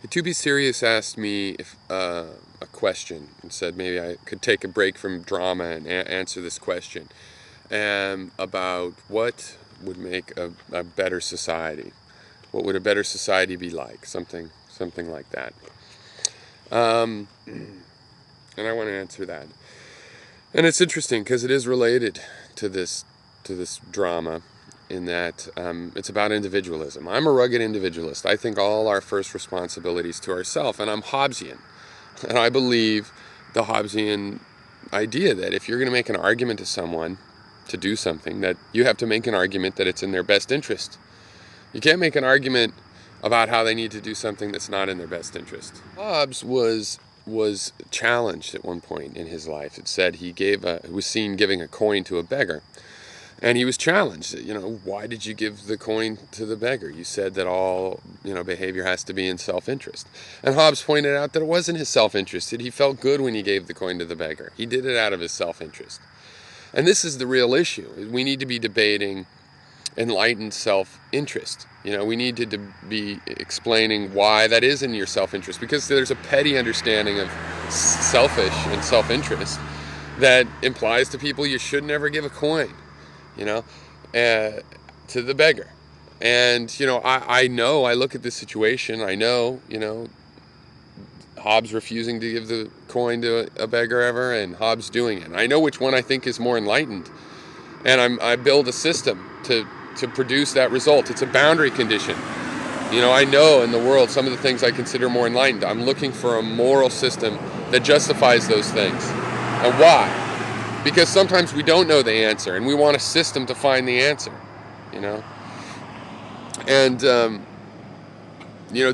To Be Serious asked me if a question and said maybe I could take a break from drama and answer this question about what would make a better society. What would a better society be like? Something like that. And I want to answer that. And it's interesting because it is related to this drama in that it's about individualism. I'm a rugged individualist. I think all our first responsibility is to ourselves, and I'm Hobbesian. And I believe the Hobbesian idea that if you're going to make an argument to someone to do something, that you have to make an argument that it's in their best interest. You can't make an argument about how they need to do something that's not in their best interest. Hobbes was challenged at one point in his life. It said he was seen giving a coin to a beggar. And he was challenged, why did you give the coin to the beggar? You said that all, behavior has to be in self-interest. And Hobbes pointed out that it wasn't his self-interest. He felt good when he gave the coin to the beggar. He did it out of his self-interest. And this is the real issue. We need to be debating enlightened self-interest. We need to be explaining why that is in your self-interest, because there's a petty understanding of selfish and self-interest that implies to people you should never give a coin, to the beggar. And, I know, I look at this situation, I know, Hobbes refusing to give the coin to a beggar ever, and Hobbes doing it. And I know which one I think is more enlightened. And I build a system to produce that result. It's a boundary condition. I know in the world some of the things I consider more enlightened. I'm looking for a moral system that justifies those things. And why? Because sometimes we don't know the answer, and we want a system to find the answer, And,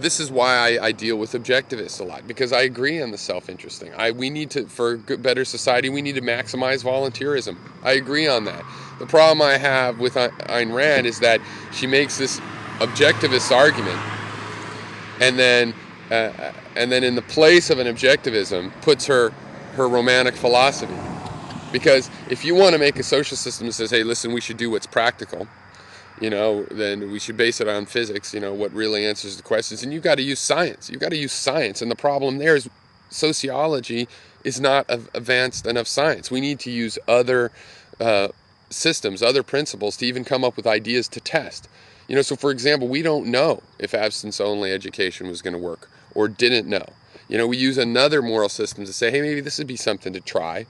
this is why I deal with objectivists a lot, because I agree on the self-interest thing. We need to, for a better society, we need to maximize volunteerism. I agree on that. The problem I have with Ayn Rand is that she makes this objectivist argument, and then in the place of an objectivism puts her romantic philosophy. Because if you want to make a social system that says, hey, listen, we should do what's practical, then we should base it on physics, what really answers the questions. And you've got to use science. You've got to use science. And the problem there is sociology is not advanced enough science. We need to use other systems, other principles to even come up with ideas to test. So for example, we don't know if abstinence-only education was going to work or didn't know. We use another moral system to say, hey, maybe this would be something to try.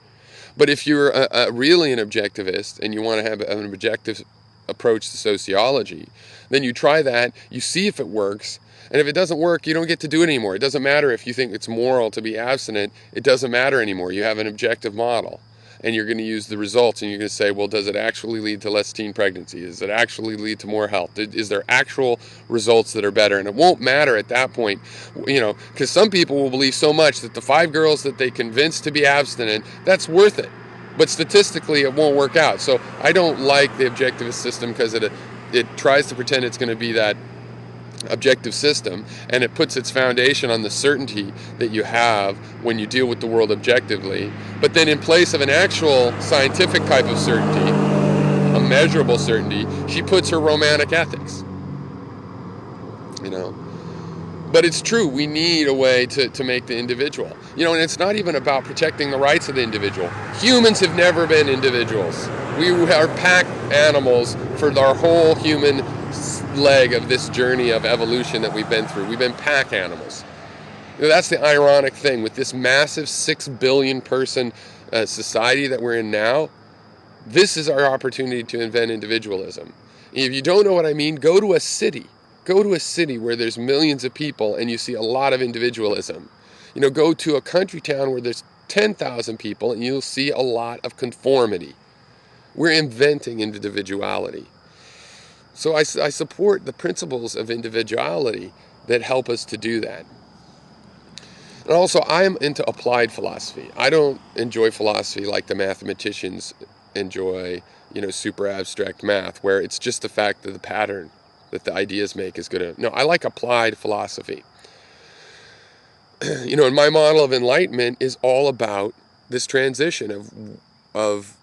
But if you're really an objectivist and you want to have an objective approach to sociology, then you try that, you see if it works, and if it doesn't work, you don't get to do it anymore. It doesn't matter if you think it's moral to be abstinent, it doesn't matter anymore. You have an objective model, and you're going to use the results, and you're going to say, well, does it actually lead to less teen pregnancy? Does it actually lead to more health? Is there actual results that are better? And it won't matter at that point, because some people will believe so much that the 5 girls that they convinced to be abstinent, that's worth it. But statistically, it won't work out. So I don't like the objectivist system because it tries to pretend it's going to be that objective system, and it puts its foundation on the certainty that you have when you deal with the world objectively. But then in place of an actual scientific type of certainty, a measurable certainty, she puts her romantic ethics. But it's true, we need a way to make the individual. And it's not even about protecting the rights of the individual. Humans have never been individuals. We are pack animals for our whole human leg of this journey of evolution that we've been through. We've been pack animals. That's the ironic thing. With this massive 6 billion person society that we're in now, this is our opportunity to invent individualism. If you don't know what I mean, go to a city. Go to a city where there's millions of people and you see a lot of individualism. Go to a country town where there's 10,000 people and you'll see a lot of conformity. We're inventing individuality. So I support the principles of individuality that help us to do that. And also, I'm into applied philosophy. I don't enjoy philosophy like the mathematicians enjoy, super abstract math, where it's just the fact that the pattern that the ideas make is good. No, I like applied philosophy. And my model of enlightenment is all about this transition of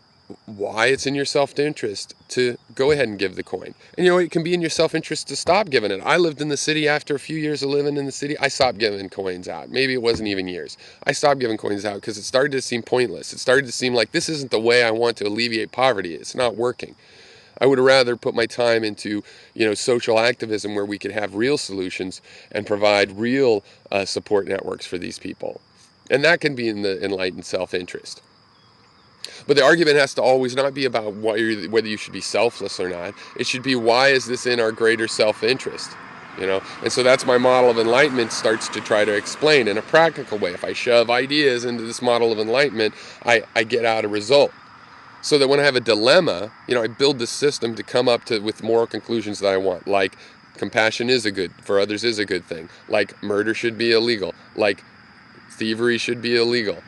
why it's in your self-interest to go ahead and give the coin. And you know, it can be in your self-interest to stop giving it. I lived in the city. After a few years of living in the city, I stopped giving coins out. Maybe it wasn't even years. I stopped giving coins out because it started to seem pointless. It started to seem like this isn't the way I want to alleviate poverty. It's not working. I would rather put my time into, social activism where we could have real solutions and provide real support networks for these people. And that can be in the enlightened self-interest. But the argument has to always not be about whether you should be selfless or not. It should be, why is this in our greater self-interest? And so that's my model of enlightenment starts to try to explain in a practical way. If I shove ideas into this model of enlightenment, I get out a result. So that when I have a dilemma, I build this system to come up with moral conclusions that I want. Like compassion for others is a good thing. Like murder should be illegal. Like thievery should be illegal.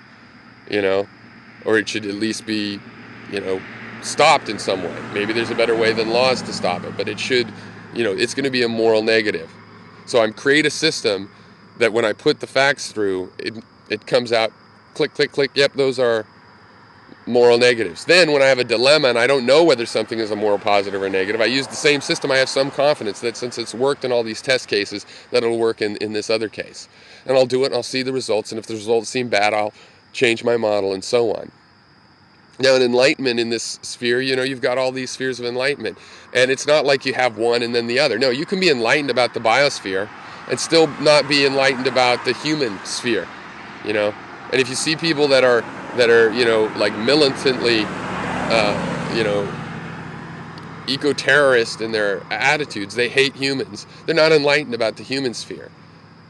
Or it should at least be, stopped in some way. Maybe there's a better way than laws to stop it, but it should, it's going to be a moral negative. So I create a system that when I put the facts through, it comes out, click, click, click, yep, those are moral negatives. Then when I have a dilemma and I don't know whether something is a moral positive or negative, I use the same system. I have some confidence that since it's worked in all these test cases, that it'll work in this other case. And I'll do it and I'll see the results, and if the results seem bad, I'll change my model, and so on. Now, in enlightenment in this sphere, you've got all these spheres of enlightenment. And it's not like you have one and then the other. No, you can be enlightened about the biosphere and still not be enlightened about the human sphere, And if you see people that are like militantly, eco-terrorist in their attitudes, they hate humans. They're not enlightened about the human sphere.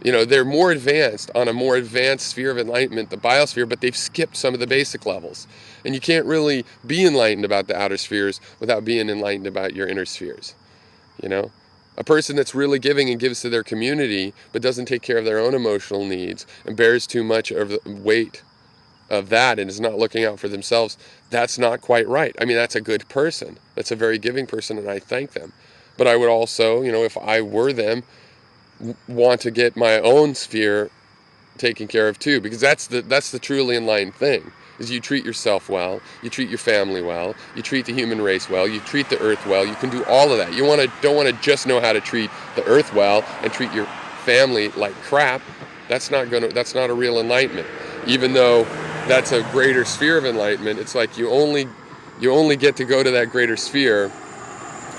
They're more advanced on a more advanced sphere of enlightenment, the biosphere, but they've skipped some of the basic levels. And you can't really be enlightened about the outer spheres without being enlightened about your inner spheres. A person that's really giving and gives to their community, but doesn't take care of their own emotional needs and bears too much of the weight of that and is not looking out for themselves, that's not quite right. I mean, that's a good person. That's a very giving person, and I thank them. But I would also, if I were them, want to get my own sphere taken care of too, because that's the truly enlightened thing, is you treat yourself well, you treat your family well, you treat the human race well, you treat the earth well. You can do all of that. You don't want to just know how to treat the earth well and treat your family like crap. That's not a real enlightenment. Even though that's a greater sphere of enlightenment, it's like you only get to go to that greater sphere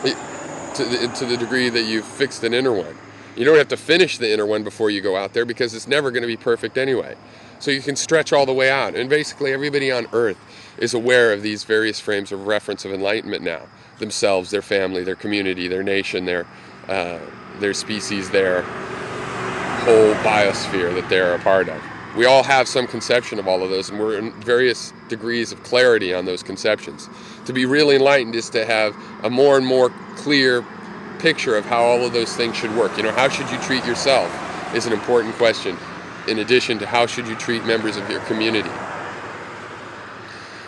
to the degree that you've fixed an inner one. You don't have to finish the inner one before you go out there, because it's never going to be perfect anyway. So you can stretch all the way out. And basically everybody on Earth is aware of these various frames of reference of enlightenment now. Themselves, their family, their community, their nation, their species, their whole biosphere that they're a part of. We all have some conception of all of those, and we're in various degrees of clarity on those conceptions. To be really enlightened is to have a more and more clear picture of how all of those things should work. How should you treat yourself is an important question, in addition to how should you treat members of your community.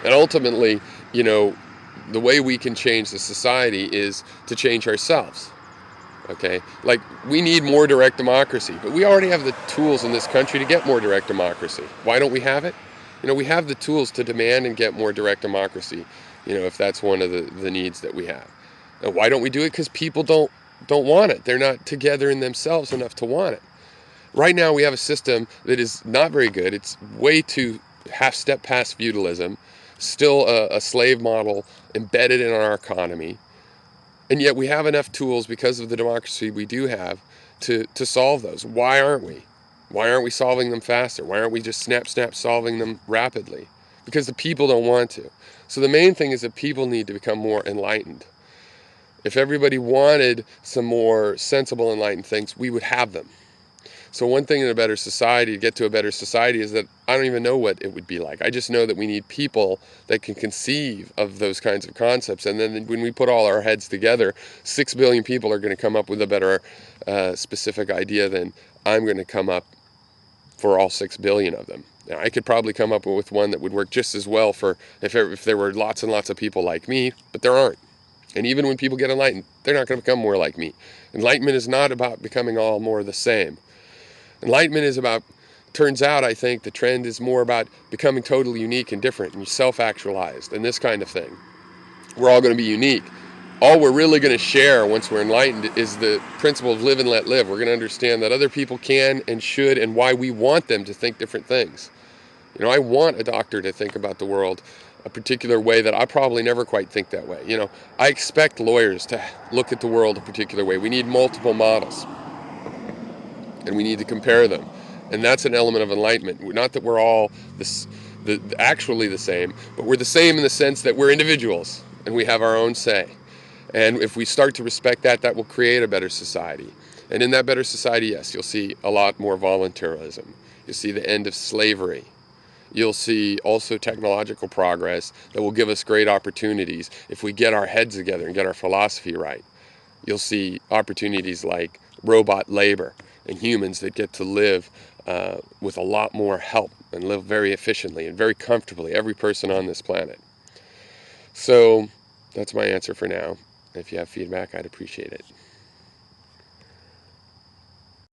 And ultimately, the way we can change the society is to change ourselves. Okay? Like, we need more direct democracy, but we already have the tools in this country to get more direct democracy. Why don't we have it? We have the tools to demand and get more direct democracy, if that's one of the needs that we have. And why don't we do it? Because people don't want it. They're not together in themselves enough to want it. Right now we have a system that is not very good. It's way too half-step past feudalism, still a slave model embedded in our economy. And yet we have enough tools, because of the democracy we do have, to solve those. Why aren't we? Why aren't we solving them faster? Why aren't we just snap solving them rapidly? Because the people don't want to. So the main thing is that people need to become more enlightened. If everybody wanted some more sensible, enlightened things, we would have them. So one thing in a better society, to get to a better society, is that I don't even know what it would be like. I just know that we need people that can conceive of those kinds of concepts. And then when we put all our heads together, 6 billion people are going to come up with a better specific idea than I'm going to come up for all 6 billion of them. Now, I could probably come up with one that would work just as well for if there were lots and lots of people like me, but there aren't. And even when people get enlightened, they're not going to become more like me. Enlightenment is not about becoming all more the same. Enlightenment is about turns out, I think the trend is more about becoming totally unique and different and self-actualized and this kind of thing. We're all going to be unique. All we're really going to share once we're enlightened is the principle of live and let live. We're going to understand that other people can and should, and why we want them to think different things. You know, I want a doctor to think about the world a particular way that I probably never quite think that way. You know, I expect lawyers to look at the world a particular way. We need multiple models, and we need to compare them. And that's an element of enlightenment. Not that we're all actually the same, but we're the same in the sense that we're individuals, and we have our own say. And if we start to respect that, that will create a better society. And in that better society, yes, you'll see a lot more voluntarism. You'll see the end of slavery. You'll see also technological progress that will give us great opportunities if we get our heads together and get our philosophy right. You'll see opportunities like robot labor and humans that get to live with a lot more help and live very efficiently and very comfortably, every person on this planet. So that's my answer for now. If you have feedback, I'd appreciate it.